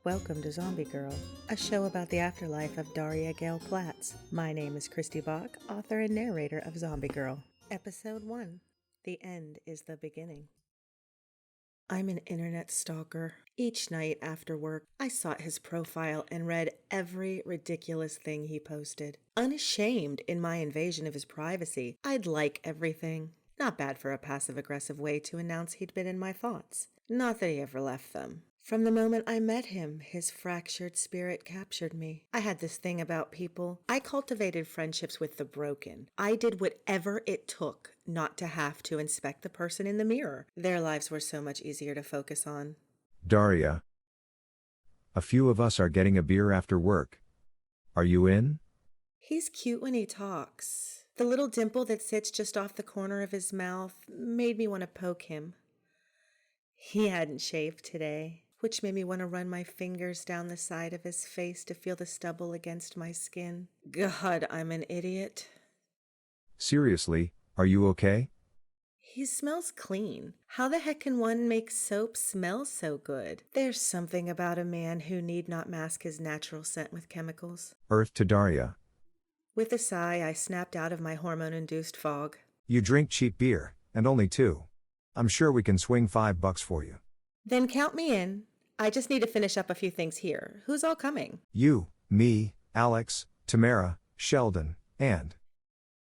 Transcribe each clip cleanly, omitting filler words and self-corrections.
Welcome to Zombie Girl, a show about the afterlife of Daria Gale Platts. My name is Christy Bach, author and narrator of Zombie Girl. Episode 1. The End is the Beginning. I'm an internet stalker. Each night after work, I sought his profile and read every ridiculous thing he posted. Unashamed in my invasion of his privacy, I'd like everything. Not bad for a passive-aggressive way to announce he'd been in my thoughts. Not that he ever left them. From the moment I met him, his fractured spirit captured me. I had this thing about people. I cultivated friendships with the broken. I did whatever it took not to have to inspect the person in the mirror. Their lives were so much easier to focus on. Daria. A few of us are getting a beer after work. Are you in? He's cute when he talks. The little dimple that sits just off the corner of his mouth made me want to poke him. He hadn't shaved today, which made me want to run my fingers down the side of his face to feel the stubble against my skin. God, I'm an idiot. Seriously, are you okay? He smells clean. How the heck can one make soap smell so good? There's something about a man who need not mask his natural scent with chemicals. Earth to Daria. With a sigh, I snapped out of my hormone-induced fog. You drink cheap beer, and only 2. I'm sure we can swing $5 for you. Then count me in. I just need to finish up a few things here. Who's all coming? You, me, Alex, Tamara, Sheldon, and...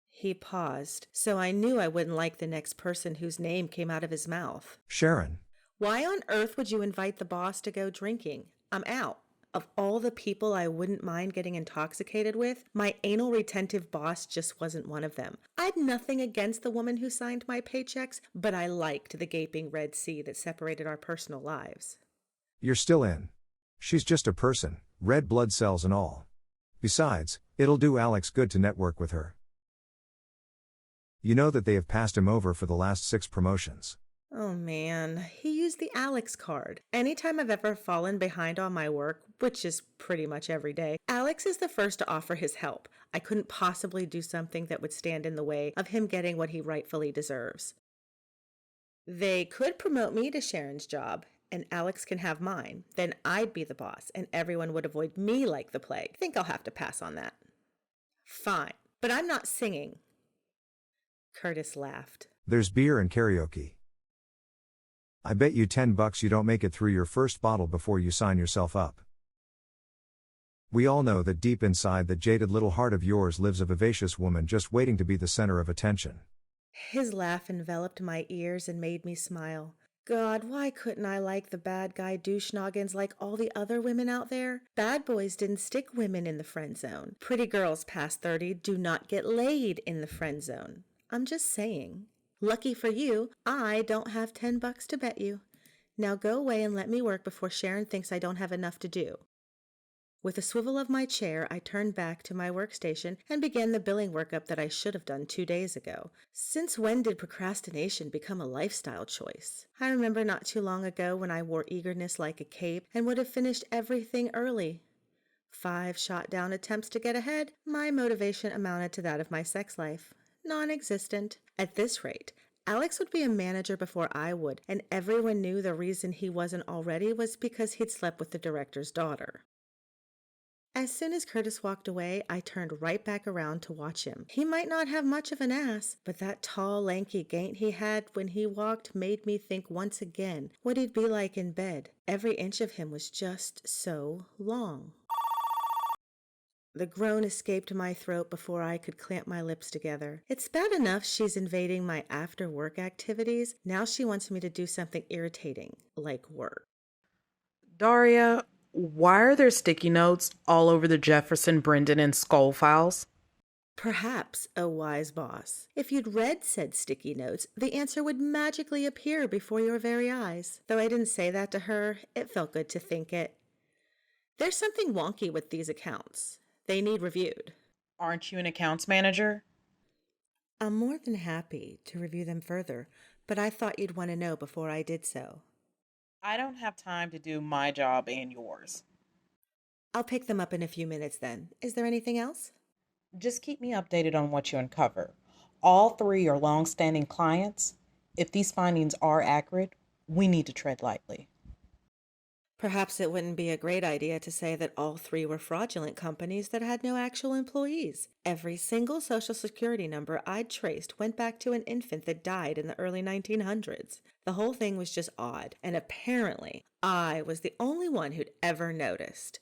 He paused, so I knew I wouldn't like the next person whose name came out of his mouth. Sharon. Why on earth would you invite the boss to go drinking? I'm out. Of all the people I wouldn't mind getting intoxicated with, my anal retentive boss just wasn't one of them. I'd nothing against the woman who signed my paychecks, but I liked the gaping red sea that separated our personal lives. You're still in. She's just a person, red blood cells and all. Besides, it'll do Alex good to network with her. You know that they have passed him over for the last 6 promotions. Oh man, he used the Alex card. Anytime I've ever fallen behind on my work, which is pretty much every day, Alex is the first to offer his help. I couldn't possibly do something that would stand in the way of him getting what he rightfully deserves. They could promote me to Sharon's job, and Alex can have mine. Then I'd be the boss, and everyone would avoid me like the plague. Think I'll have to pass on that. Fine, but I'm not singing. Curtis laughed. There's beer and karaoke. I bet you $10 you don't make it through your first bottle before you sign yourself up. We all know that deep inside that jaded little heart of yours lives a vivacious woman just waiting to be the center of attention. His laugh enveloped my ears and made me smile. God, why couldn't I like the bad guy douche noggins like all the other women out there? Bad boys didn't stick women in the friend zone. Pretty girls past 30 do not get laid in the friend zone. I'm just saying. Lucky for you, I don't have $10 to bet you. Now go away and let me work before Sharon thinks I don't have enough to do. With a swivel of my chair, I turned back to my workstation and began the billing workup that I should have done 2 days ago. Since when did procrastination become a lifestyle choice? I remember not too long ago when I wore eagerness like a cape and would have finished everything early. 5 shot-down attempts to get ahead, my motivation amounted to that of my sex life. Non-existent. At this rate, Alex would be a manager before I would, and everyone knew the reason he wasn't already was because he'd slept with the director's daughter. As soon as Curtis walked away, I turned right back around to watch him. He might not have much of an ass, but that tall, lanky gait he had when he walked made me think once again what he'd be like in bed. Every inch of him was just so long. The groan escaped my throat before I could clamp my lips together. It's bad enough she's invading my after-work activities. Now she wants me to do something irritating, like work. Daria, why are there sticky notes all over the Jefferson, Brendan, and Skull files? Perhaps, oh wise boss, if you'd read said sticky notes, the answer would magically appear before your very eyes. Though I didn't say that to her, it felt good to think it. There's something wonky with these accounts. They need reviewed. Aren't you an accounts manager? I'm more than happy to review them further, but I thought you'd want to know before I did so. I don't have time to do my job and yours. I'll pick them up in a few minutes then. Is there anything else? Just keep me updated on what you uncover. All 3 are long-standing clients. If these findings are accurate, we need to tread lightly. Perhaps it wouldn't be a great idea to say that all three were fraudulent companies that had no actual employees. Every single social security number I'd traced went back to an infant that died in the early 1900s. The whole thing was just odd, and apparently I was the only one who'd ever noticed.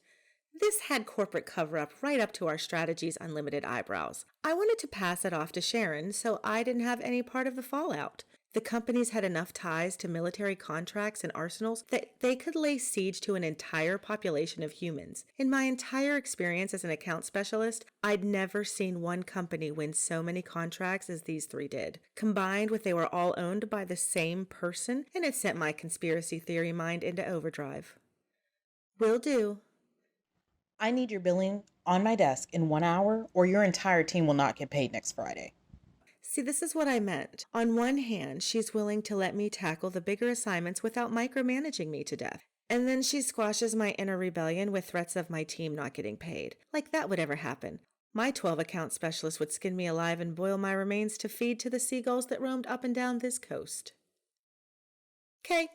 This had corporate cover-up right up to our strategy's unlimited eyebrows. I wanted to pass it off to Sharon so I didn't have any part of the fallout. The companies had enough ties to military contracts and arsenals that they could lay siege to an entire population of humans. In my entire experience as an account specialist, I'd never seen one company win so many contracts as these three did. Combined with they were all owned by the same person, and it sent my conspiracy theory mind into overdrive. Will do. I need your billing on my desk in 1 hour, or your entire team will not get paid next Friday. See, this is what I meant. On one hand, she's willing to let me tackle the bigger assignments without micromanaging me to death. And then she squashes my inner rebellion with threats of my team not getting paid. Like that would ever happen. My 12 account specialists would skin me alive and boil my remains to feed to the seagulls that roamed up and down this coast. Okay.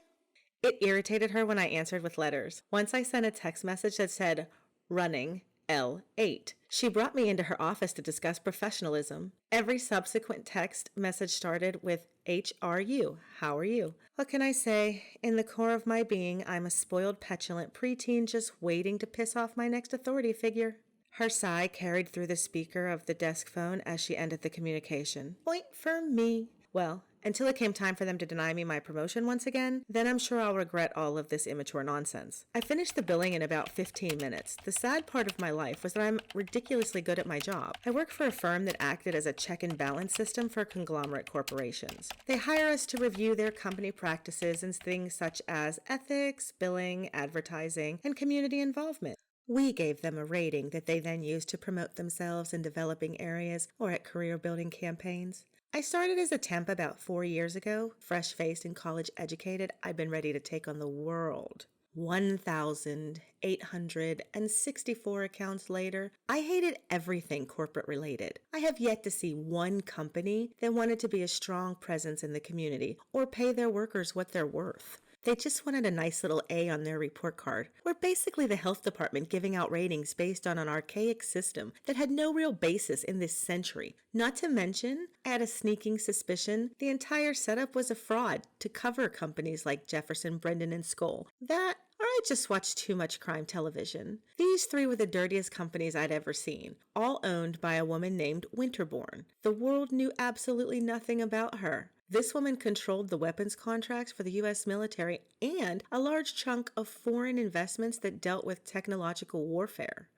It irritated her when I answered with letters. Once I sent a text message that said, running L8. She brought me into her office to discuss professionalism. Every subsequent text message started with HRU, how are you? What can I say? In the core of my being, I'm a spoiled, petulant preteen just waiting to piss off my next authority figure. Her sigh carried through the speaker of the desk phone as she ended the communication. Point for me. Well, until it came time for them to deny me my promotion once again, then I'm sure I'll regret all of this immature nonsense. I finished the billing in about 15 minutes. The sad part of my life was that I'm ridiculously good at my job. I work for a firm that acted as a check and balance system for conglomerate corporations. They hire us to review their company practices in things such as ethics, billing, advertising, and community involvement. We gave them a rating that they then used to promote themselves in developing areas or at career-building campaigns. I started as a temp about 4 years ago. Fresh-faced and college-educated, I've been ready to take on the world. 1,864 accounts later, I hated everything corporate-related. I have yet to see one company that wanted to be a strong presence in the community or pay their workers what they're worth. They just wanted a nice little A on their report card. We're basically the health department giving out ratings based on an archaic system that had no real basis in this century. Not to mention, I had a sneaking suspicion the entire setup was a fraud to cover companies like Jefferson, Brendan, and Skoll. That, or I just watched too much crime television. These three were the dirtiest companies I'd ever seen, all owned by a woman named Winterbourne. The world knew absolutely nothing about her. This woman controlled the weapons contracts for the U.S. military and a large chunk of foreign investments that dealt with technological warfare.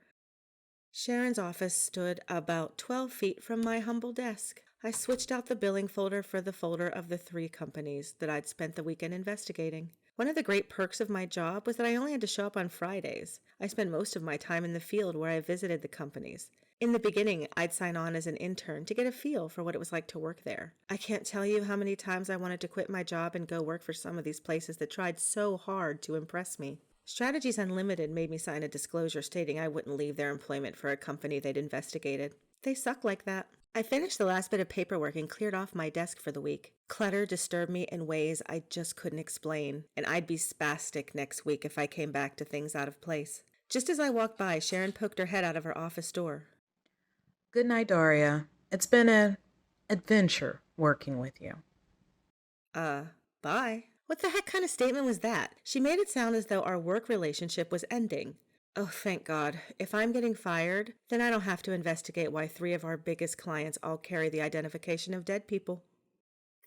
Sharon's office stood about 12 feet from my humble desk. I switched out the billing folder for the folder of the three companies that I'd spent the weekend investigating. One of the great perks of my job was that I only had to show up on Fridays. I spent most of my time in the field where I visited the companies. In the beginning, I'd sign on as an intern to get a feel for what it was like to work there. I can't tell you how many times I wanted to quit my job and go work for some of these places that tried so hard to impress me. Strategies Unlimited made me sign a disclosure stating I wouldn't leave their employment for a company they'd investigated. They suck like that. I finished the last bit of paperwork and cleared off my desk for the week. Clutter disturbed me in ways I just couldn't explain, and I'd be spastic next week if I came back to things out of place. Just as I walked by, Sharon poked her head out of her office door. Good night, Daria. It's been an adventure working with you. Bye. What the heck kind of statement was that? She made it sound as though our work relationship was ending. Oh, thank God. If I'm getting fired, then I don't have to investigate why 3 of our biggest clients all carry the identification of dead people.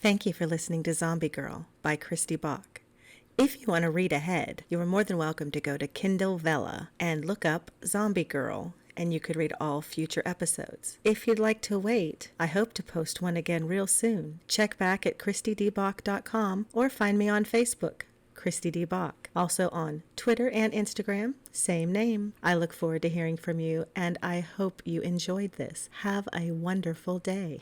Thank you for listening to Zombie Girl by Christy Bach. If you want to read ahead, you are more than welcome to go to Kindle Vella and look up Zombie Girl, and you could read all future episodes. If you'd like to wait, I hope to post one again real soon. Check back at ChristyDBach.com or find me on Facebook, Christy D. Bach. Also on Twitter and Instagram, same name. I look forward to hearing from you, and I hope you enjoyed this. Have a wonderful day.